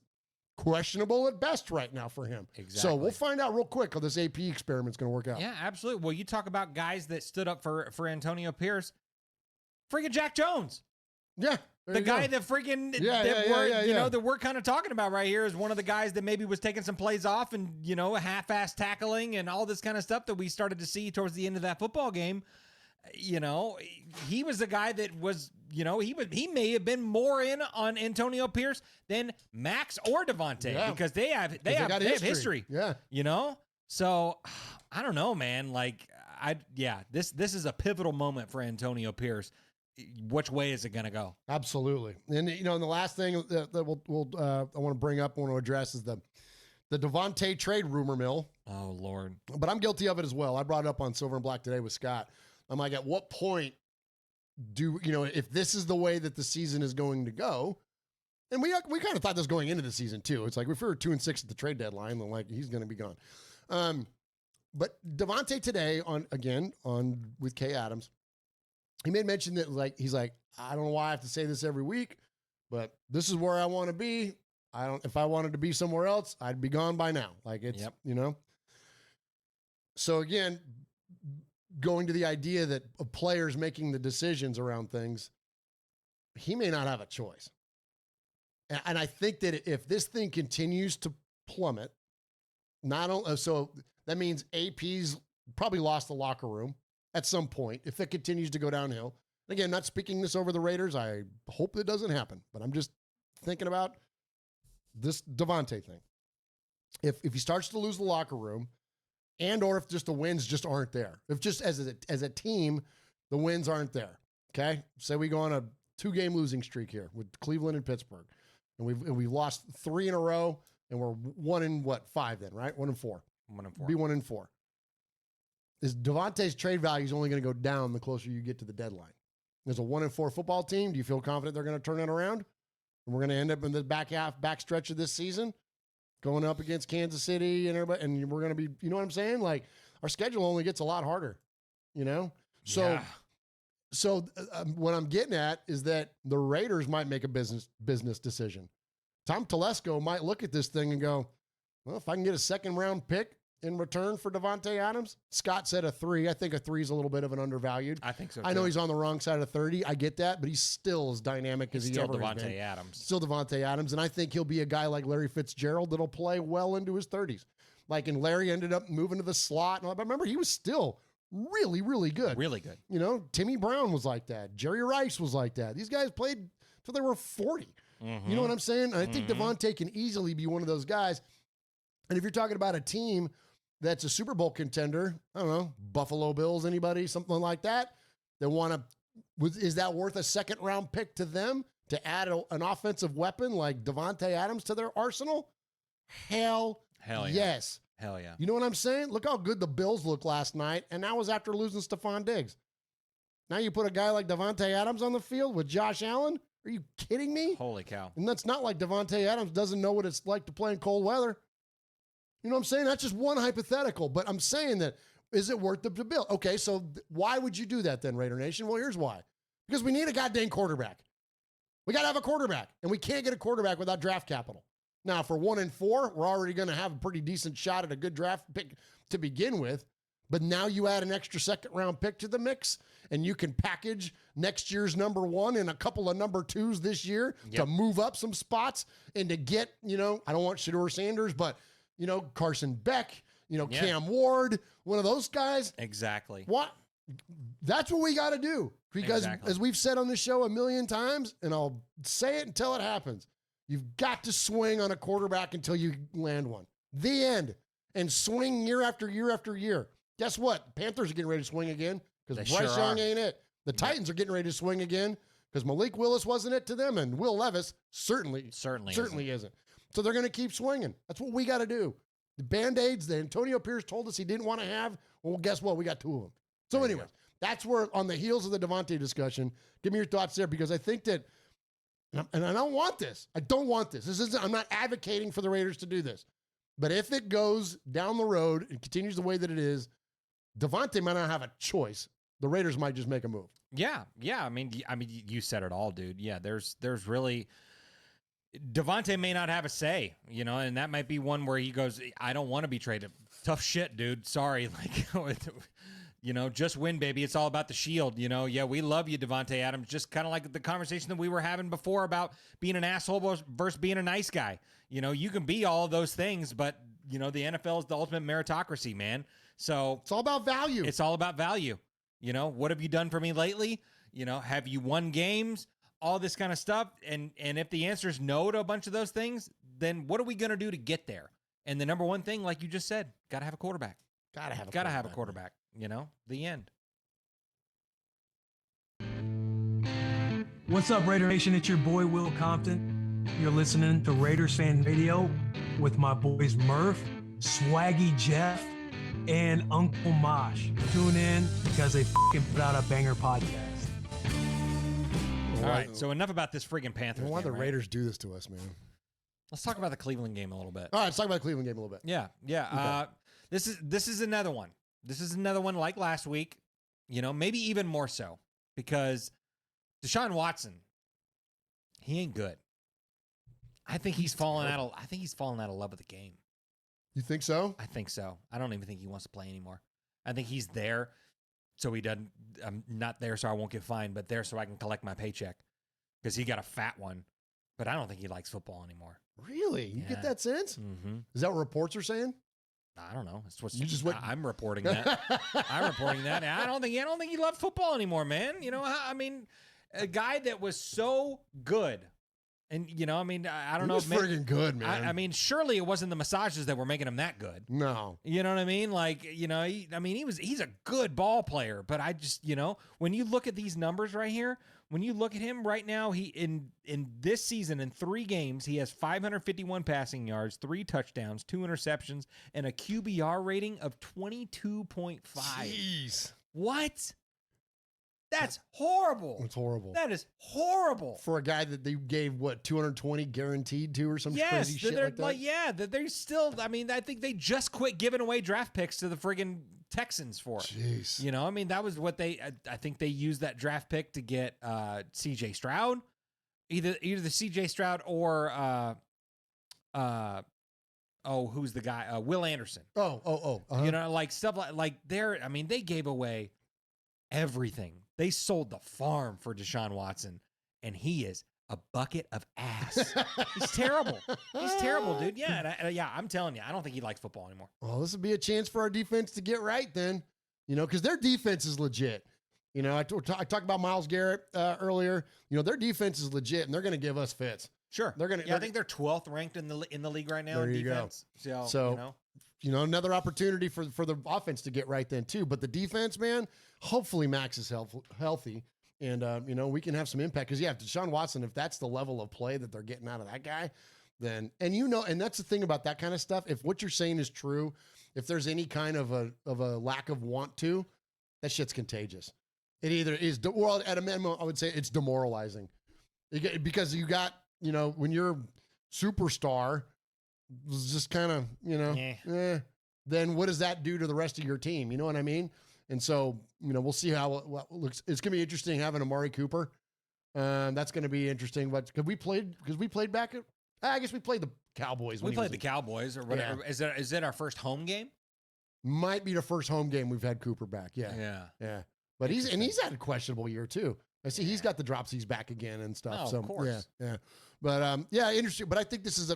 Speaker 1: questionable at best right now for him.
Speaker 3: Exactly.
Speaker 1: So we'll find out real quick how this AP experiment's going to work out.
Speaker 3: Yeah, absolutely. Well, you talk about guys that stood up for Antonio Pierce. Freaking Jack Jones.
Speaker 1: Yeah.
Speaker 3: The guy that freaking that we're kind of talking about right here is one of the guys that maybe was taking some plays off and, half-ass tackling and all this kind of stuff that we started to see towards the end of that football game. He was the guy that was, he may have been more in on Antonio Pierce than Max or Devontae because they have history.
Speaker 1: Yeah.
Speaker 3: So I don't know, man. Like this is a pivotal moment for Antonio Pierce. Which way is it going to go?
Speaker 1: Absolutely. And, and the last thing that I want to bring up, I want to address is the the Devontae trade rumor mill.
Speaker 3: Oh, Lord.
Speaker 1: But I'm guilty of it as well. I brought it up on Silver and Black today with Scott. I'm like, at what point if this is the way that the season is going to go, and we kind of thought this going into the season too. It's like if we were 2-6 at the trade deadline, then like he's going to be gone. But Devontae today on with Kay Adams, he made mention that he's like, I don't know why I have to say this every week, but this is where I want to be. If I wanted to be somewhere else, I'd be gone by now. Like it's, So again, going to the idea that of players making the decisions around things, he may not have a choice. And I think that if this thing continues to plummet, so that means AP's probably lost the locker room at some point if it continues to go downhill. Again, not speaking this over the Raiders. I hope it doesn't happen, but I'm just thinking about this Devontae thing. If he starts to lose the locker room, and or if just the wins just aren't there, if just as a team, the wins aren't there. Okay, say we go on a 2-game losing streak here with Cleveland and Pittsburgh, and we've lost 3 in a row, and we're 1-5 then, right? 1-4.
Speaker 3: 1-4.
Speaker 1: Be 1-4. Is Devontae's trade value is only going to go down the closer you get to the deadline? As a 1-4 football team, do you feel confident they're going to turn it around? And we're going to end up in the back stretch of this season, going up against Kansas City and everybody, and we're going to be, you know what I'm saying? Like our schedule only gets a lot harder, So, what I'm getting at is that the Raiders might make a business decision. Tom Telesco might look at this thing and go, well, if I can get a 2nd-round pick in return for Devontae Adams, Scott said a 3. I think a 3 is a little bit of an undervalued.
Speaker 3: I think so,
Speaker 1: I know he's on the wrong side of 30. I get that, but he's still as dynamic as he ever has been. Still Devontae Adams, and I think he'll be a guy like Larry Fitzgerald that'll play well into his 30s. And Larry ended up moving to the slot. And I remember he was still really, really good.
Speaker 3: Really good.
Speaker 1: Timmy Brown was like that. Jerry Rice was like that. These guys played till they were 40. Mm-hmm. You know what I'm saying? And I think Devontae can easily be one of those guys. And if you're talking about a team that's a Super Bowl contender, I don't know, Buffalo Bills, anybody, something like that, is that worth a 2nd-round pick to them to add an offensive weapon like Devontae Adams to their arsenal? Hell
Speaker 3: yeah.
Speaker 1: Yes.
Speaker 3: Hell yeah.
Speaker 1: You know what I'm saying? Look how good the Bills looked last night, and that was after losing Stephon Diggs. Now you put a guy like Devontae Adams on the field with Josh Allen? Are you kidding me?
Speaker 3: Holy cow.
Speaker 1: And that's not like Devontae Adams doesn't know what it's like to play in cold weather. You know what I'm saying? That's just one hypothetical, but I'm saying that, is it worth the bill? Okay, so why would you do that then, Raider Nation? Well, here's why. Because we need a goddamn quarterback. We got to have a quarterback, and we can't get a quarterback without draft capital. Now, for 1-4, we're already going to have a pretty decent shot at a good draft pick to begin with, but now you add an extra 2nd-round pick to the mix, and you can package next year's number 1 and a couple of number 2s this year to move up some spots and to get, I don't want Shedeur Sanders, but Carson Beck, Cam Ward, one of those guys.
Speaker 3: Exactly.
Speaker 1: What? That's what we got to do. Because as we've said on the show a million times, and I'll say it until it happens, you've got to swing on a quarterback until you land one. The end. And swing year after year after year. Guess what? Panthers are getting ready to swing again because Bryce Young ain't it. The Titans are getting ready to swing again because Malik Willis wasn't it to them, and Will Levis certainly isn't. So they're going to keep swinging. That's what we got to do. The Band-Aids that Antonio Pierce told us he didn't want to have, well, guess what? We got 2 of them. So anyways, that's where, on the heels of the Devontae discussion, give me your thoughts there, because I think that, and I don't want this. I don't want this. I'm not advocating for the Raiders to do this. But if it goes down the road and continues the way that it is, Devontae might not have a choice. The Raiders might just make a move.
Speaker 3: Yeah. I mean, you said it all, dude. Yeah, there's really... Devontae may not have a say, and that might be one where he goes, I don't want to be traded. Tough shit, dude. Sorry. Just win, baby. It's all about the shield. Yeah, we love you, Devontae Adams. Just kind of like the conversation that we were having before about being an asshole versus being a nice guy. You can be all of those things, but, the NFL is the ultimate meritocracy, man. So
Speaker 1: it's all about value.
Speaker 3: It's all about value. What have you done for me lately? Have you won games? All this kind of stuff. And if the answer is no to a bunch of those things, then what are we going to do to get there? And the number one thing, like you just said, got to have a quarterback. Got to have a quarterback. The end.
Speaker 7: What's up, Raider Nation? It's your boy, Will Compton. You're listening to Raiders Fan Radio with my boys Murf, Swaggy Jeff, and Uncle Mosh. Tune in because they fucking put out a banger podcast.
Speaker 3: All right, so enough about this friggin' Panthers.
Speaker 1: Why the
Speaker 3: right?
Speaker 1: Raiders do this to us, man?
Speaker 3: Let's talk about the Cleveland game a little bit.
Speaker 1: All right, let's talk about the Cleveland game a little bit.
Speaker 3: Yeah.
Speaker 1: Okay.
Speaker 3: This is another one. This is another one like last week. Maybe even more so because Deshaun Watson, he ain't good. I think he's fallen out of love with the game.
Speaker 1: You think so?
Speaker 3: I think so. I don't even think he wants to play anymore. I think he's there so he doesn't. I'm not there so I won't get fined, but there so I can collect my paycheck because he got a fat one. But I don't think he likes football anymore.
Speaker 1: Really? You get that sense?
Speaker 3: Mm-hmm.
Speaker 1: Is that what reports are saying?
Speaker 3: I don't know. It's what I'm reporting that. I'm reporting that. I don't think he loved football anymore, man. I mean, a guy that was so good. And, I don't know.
Speaker 1: He was friggin' good, man.
Speaker 3: I mean, surely it wasn't the massages that were making him that good.
Speaker 1: No.
Speaker 3: You know what I mean? Like, he's a good ball player. But I just, when you look at these numbers right here, when you look at him right now, he in this season, in 3 games, he has 551 passing yards, 3 touchdowns, 2 interceptions, and a QBR rating of 22.5.
Speaker 1: Jeez.
Speaker 3: What? That's horrible.
Speaker 1: It's horrible.
Speaker 3: That is horrible.
Speaker 1: For a guy that they gave, 220 guaranteed to or some crazy shit like that?
Speaker 3: That they're still, I think they just quit giving away draft picks to the friggin' Texans for it.
Speaker 1: Jeez.
Speaker 3: That was what I think they used that draft pick to get CJ Stroud. Either the CJ Stroud or who's the guy? Will Anderson.
Speaker 1: Uh-huh.
Speaker 3: Like stuff like they gave away everything. They sold the farm for Deshaun Watson, and he is a bucket of ass. He's terrible. He's terrible, dude. Yeah, I'm telling you, I don't think he likes football anymore.
Speaker 1: Well, this would be a chance for our defense to get right then, because their defense is legit. I talked about Myles Garrett earlier. Their defense is legit, and they're going to give us fits.
Speaker 3: Sure,
Speaker 1: they're going to.
Speaker 3: Yeah, I think they're 12th ranked in the league right now.
Speaker 1: There
Speaker 3: in
Speaker 1: you
Speaker 3: defense.
Speaker 1: go. So another opportunity for the offense to get right then too. But the defense, man, hopefully Max is healthy, and we can have some impact. Because if Deshaun Watson, if that's the level of play that they're getting out of that guy, then and that's the thing about that kind of stuff. If what you're saying is true, if there's any kind of a lack of want to, that shit's contagious. It either is, well, at a minimum, I would say it's demoralizing, because you got when you're superstar. Was just kind of, then what does that do to the rest of your team? You know what I mean? And so, we'll see how it looks. It's going to be interesting having Amari Cooper. That's going to be interesting. But because we played back at, I guess we played the Cowboys.
Speaker 3: We played the Cowboys or whatever.
Speaker 1: Yeah.
Speaker 3: Is that our first home game?
Speaker 1: Might be the first home game we've had Cooper back. Yeah. But he's had a questionable year too. I see he's got the dropsies back again and stuff.
Speaker 3: Oh,
Speaker 1: so
Speaker 3: of course.
Speaker 1: Yeah. But interesting. But I think this is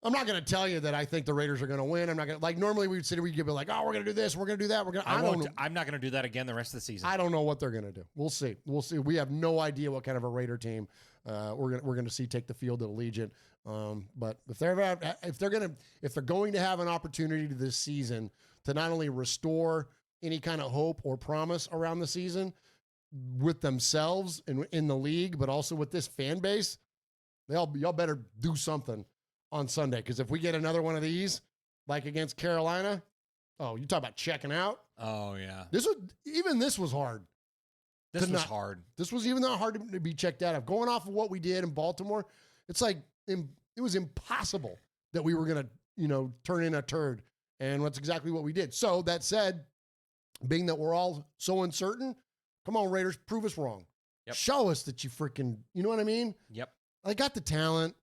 Speaker 1: I'm not going to tell you that I think the Raiders are going to win. I'm not going to, like, normally we'd be like, oh, we're going to do this, we're going to do that.
Speaker 3: I'm not going to do that again the rest of the season.
Speaker 1: I don't know what they're going to do. We'll see. We have no idea what kind of a Raider team we're going to see take the field at Allegiant. But if they're going to have an opportunity this season to not only restore any kind of hope or promise around the season with themselves and in the league, but also with this fan base, y'all better do something on Sunday, because if we get another one of these, like against Carolina, you talk about checking out.
Speaker 3: Oh yeah,
Speaker 1: this was hard.
Speaker 3: This was hard.
Speaker 1: This was even not hard to be checked out of. Going off of what we did in Baltimore, it's like it was impossible that we were gonna turn in a turd, and that's exactly what we did. So that said, being that we're all so uncertain, come on Raiders, prove us wrong.
Speaker 3: Yep.
Speaker 1: Show us that you freaking, you know what I mean?
Speaker 3: Yep.
Speaker 1: I got the talent.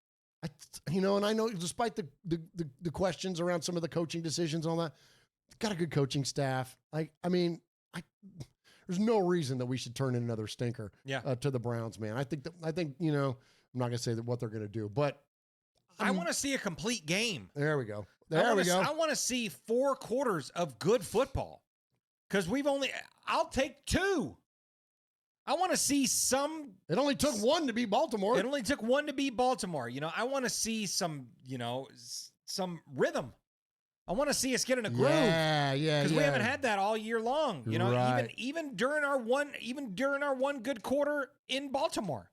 Speaker 1: And I know despite the questions around some of the coaching decisions and all that, got a good coaching staff. There's no reason that we should turn in another stinker to the Browns, man. I think I'm not going to say that what they're going to do, but
Speaker 3: I want to see a complete game.
Speaker 1: There we go.
Speaker 3: I want to see 4 quarters of good football, because I'll take 2. I want to see some.
Speaker 1: It only took 1 to beat Baltimore.
Speaker 3: I want to see some rhythm. I want to see us get in a groove.
Speaker 1: Yeah.
Speaker 3: Because we haven't had that all year long.
Speaker 1: Right.
Speaker 3: Even during our one good quarter in Baltimore.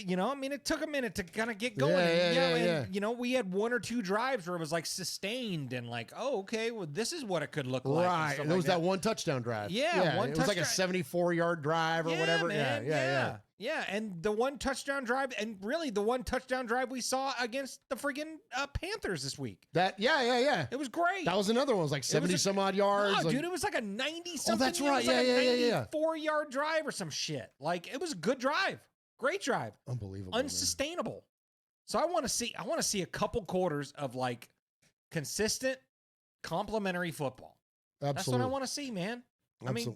Speaker 3: You know, I mean, it took a minute to kind of get going. You know, we had 1 or 2 drives where it was like sustained and like, oh, okay, well, this is what it could look like.
Speaker 1: Right. There was that one touchdown drive.
Speaker 3: Yeah.
Speaker 1: It was like a 74-yard drive or whatever.
Speaker 3: Man, yeah. And the one touchdown drive, and really the one touchdown drive we saw against the friggin' Panthers this week.
Speaker 1: It
Speaker 3: was great.
Speaker 1: That was another one. It was like 70 some odd yards.
Speaker 3: No, dude, it was like a 90-something.
Speaker 1: Oh, that's right.
Speaker 3: It was like a 94-yard drive or some shit. Like, it was a good drive. Great drive.
Speaker 1: Unbelievable.
Speaker 3: Unsustainable. Man. So I want to see a couple quarters of like consistent complimentary football.
Speaker 1: Absolutely.
Speaker 3: That's what I want to see, man.
Speaker 1: Absolutely.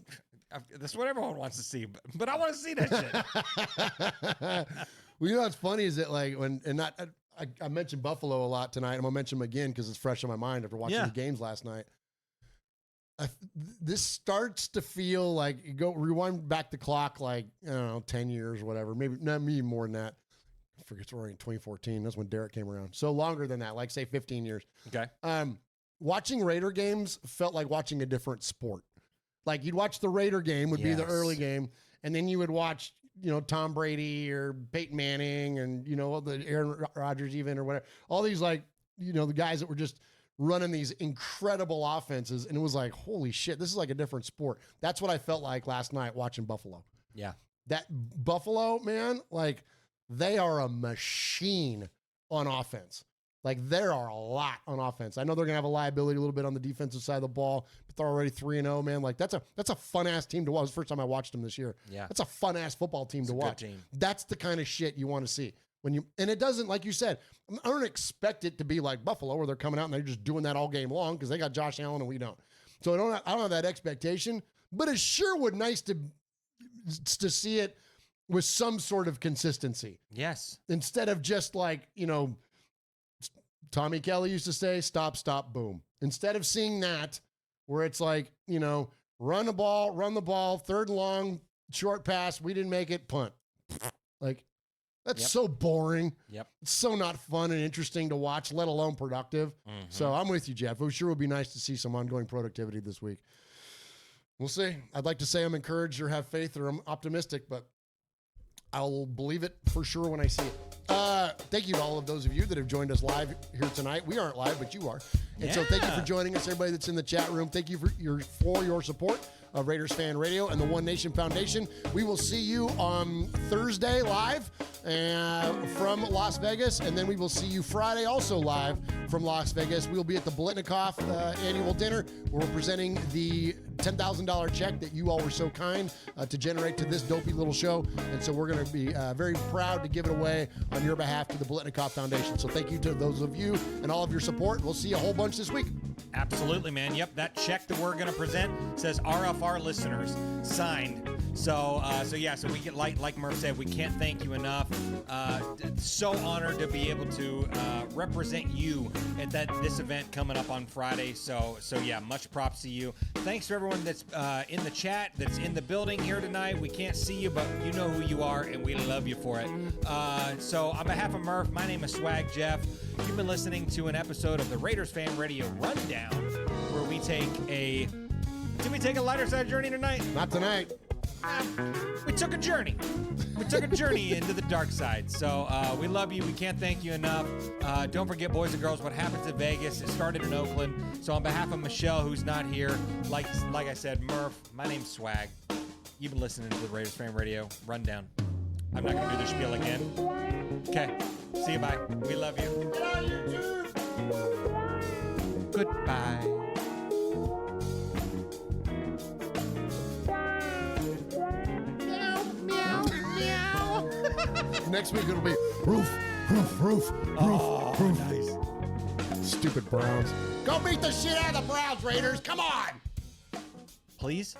Speaker 3: I mean, that's what everyone wants to see, but I want to see that shit.
Speaker 1: Well, you know what's funny is that like I mentioned Buffalo a lot tonight. I'm gonna mention them again because it's fresh in my mind after watching the games last night. This starts to feel like you go rewind back the clock, like, I don't know, 10 years or whatever, maybe more than that. I forget, we're in 2014. That's when Derek came around. So longer than that, like say 15 years.
Speaker 3: Okay.
Speaker 1: Watching Raider games felt like watching a different sport. Like you'd watch the Raider game would be the early game. And then you would watch, you know, Tom Brady or Peyton Manning and, you know, the Aaron Rodgers even or whatever. All these like, you know, the guys that were just running these incredible offenses, and it was like, holy shit, this is like a different sport. That's what I felt like last night watching Buffalo.
Speaker 3: Yeah.
Speaker 1: That Buffalo, man, like they are a machine on offense. Like there are a lot on offense. I know they're going to have a liability a little bit on the defensive side of the ball, but they're already 3-0, man. Like that's a fun-ass team to watch. It was the first time I watched them this year.
Speaker 3: Yeah.
Speaker 1: That's a fun-ass football team to watch.
Speaker 3: Team.
Speaker 1: That's the kind of shit you want to see. And it doesn't, like you said, I don't expect it to be like Buffalo where they're coming out and they're just doing that all game long because they got Josh Allen and we don't. So I don't have that expectation, but it sure would nice to see it with some sort of consistency.
Speaker 3: Yes.
Speaker 1: Instead of just like, you know, Tommy Kelly used to say, stop, stop, boom. Instead of seeing that where it's like, you know, run the ball, 3rd and long, short pass, we didn't make it, punt. Like, that's so boring.
Speaker 3: Yep.
Speaker 1: It's so not fun and interesting to watch, let alone productive. Mm-hmm. So I'm with you, Jeff. It sure would be nice to see some ongoing productivity this week. We'll see. I'd like to say I'm encouraged or have faith or I'm optimistic, but I'll believe it for sure when I see it. Thank you to all of those of you that have joined us live here tonight. We aren't live, but you are. And so thank you for joining us, everybody that's in the chat room. Thank you for your support of Raiders Fan Radio and the One Nation Foundation. We will see you on Thursday live from Las Vegas, and then we will see you Friday also live from Las Vegas. We'll be at the Blitnikoff annual dinner where we're presenting the $10,000 check that you all were so kind to generate to this dopey little show. And so we're going to be very proud to give it away on your behalf to the Blitnikoff Foundation. So thank you to those of you and all of your support. We'll see you a whole bunch this week.
Speaker 3: Absolutely, man. Yep, that check that we're going to present says RFR listeners signed. So we get like Murf said, we can't thank you enough. So honored to be able to represent you at this event coming up on Friday. So yeah, much props to you. Thanks to everyone that's in the chat, that's in the building here tonight. We can't see you, but you know who you are, and we love you for it. So on behalf of Murf, my name is Swag Jeff. You've been listening to an episode of the Raiders Fan Radio Rundown, where we take a... Did we take a lighter side journey tonight?
Speaker 1: Not tonight.
Speaker 3: We took a journey. We took a journey into the dark side. So we love you. We can't thank you enough. Don't forget, boys and girls, what happens in Vegas. It started in Oakland. So on behalf of Michelle, who's not here, like I said, Murf, my name's Swag. You've been listening to the Raiders Fan Radio Rundown. I'm not going to do the spiel again. Okay. See you. Bye. We love you. Goodbye.
Speaker 1: Next week it'll be roof.
Speaker 3: Nice.
Speaker 1: Stupid Browns. Go beat the shit out of the Browns, Raiders. Come on.
Speaker 3: Please.